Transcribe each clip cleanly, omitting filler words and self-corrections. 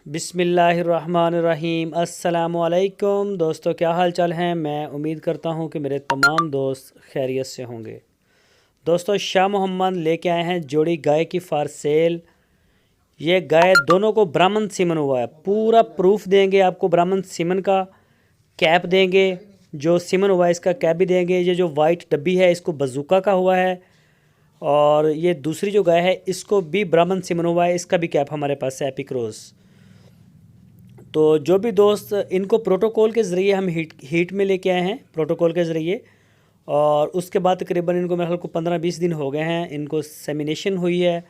बिस्मिल्लाहिर्रहमानिर्रहीम। अस्सलामुअलैकुम दोस्तों, क्या हाल चाल हैं। मैं उम्मीद करता हूं कि मेरे तमाम दोस्त खैरियत से होंगे। दोस्तों, शाह मोहम्मद लेके आए हैं जोड़ी गाय की फार सेल। ये गाय दोनों को ब्राह्मण सीमन हुआ है, पूरा प्रूफ देंगे आपको। ब्राह्मण सीमन का कैप देंगे, जो सीमन हुआ है इसका कैप भी देंगे। ये जो वाइट डब्बी है इसको बजूका का हुआ है, और ये दूसरी जो गाय है इसको भी ब्राह्मण सीमन हुआ है, इसका भी कैप हमारे पास है, एपिक रोज। तो जो भी दोस्त, इनको प्रोटोकॉल के ज़रिए हम हीट में लेके आए हैं, प्रोटोकॉल के ज़रिए। और उसके बाद तकरीबन इनको मेरे ख्याल को 15-20 दिन हो गए हैं, इनको सेमिनेशन हुई है।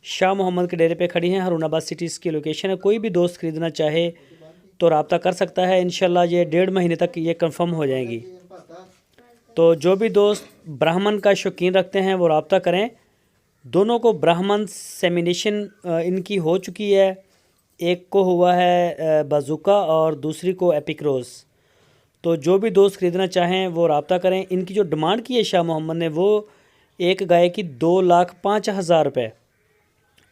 शाह मोहम्मद के डेरे पे खड़ी हैं, हरुणाबाद सिटी इसकी लोकेशन है। कोई भी दोस्त ख़रीदना चाहे तो रब्ता कर सकता है। इंशाल्लाह ये 1.5 महीने तक ये कंफर्म हो जाएंगी। तो जो भी दोस्त ब्राह्मण का शौकीन रखते हैं वो रब्ता करें। दोनों को ब्राह्मण सेमिनेशन इनकी हो चुकी है। एक को हुआ है बाजुका और दूसरी को एपिक रोज़। तो जो भी दोस्त ख़रीदना चाहें वो रब्ता करें। इनकी जो डिमांड की है शाह मोहम्मद ने, वो एक गाय की 2,05,000 रुपये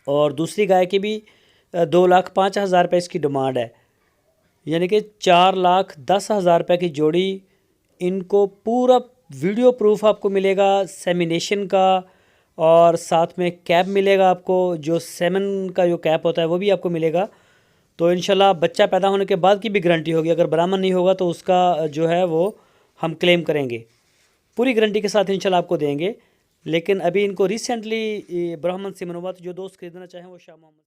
और दूसरी गाय की भी 2,05,000 रुपये इसकी डिमांड है। यानी कि 4,10,000 रुपये की जोड़ी। इनको पूरा वीडियो प्रूफ आपको मिलेगा सेमिनेशन का, और साथ में कैप मिलेगा आपको, जो सेमन का जो कैप होता है वो भी आपको मिलेगा। तो इंशाल्लाह बच्चा पैदा होने के बाद की भी गारंटी होगी। अगर ब्राह्मण नहीं होगा तो उसका जो है वो हम क्लेम करेंगे, पूरी गारंटी के साथ इंशाल्लाह आपको देंगे। लेकिन अभी इनको रिसेंटली ब्राह्मण से मनोवात, जो दोस्त खरीदना चाहें वो शाह मोहम्मद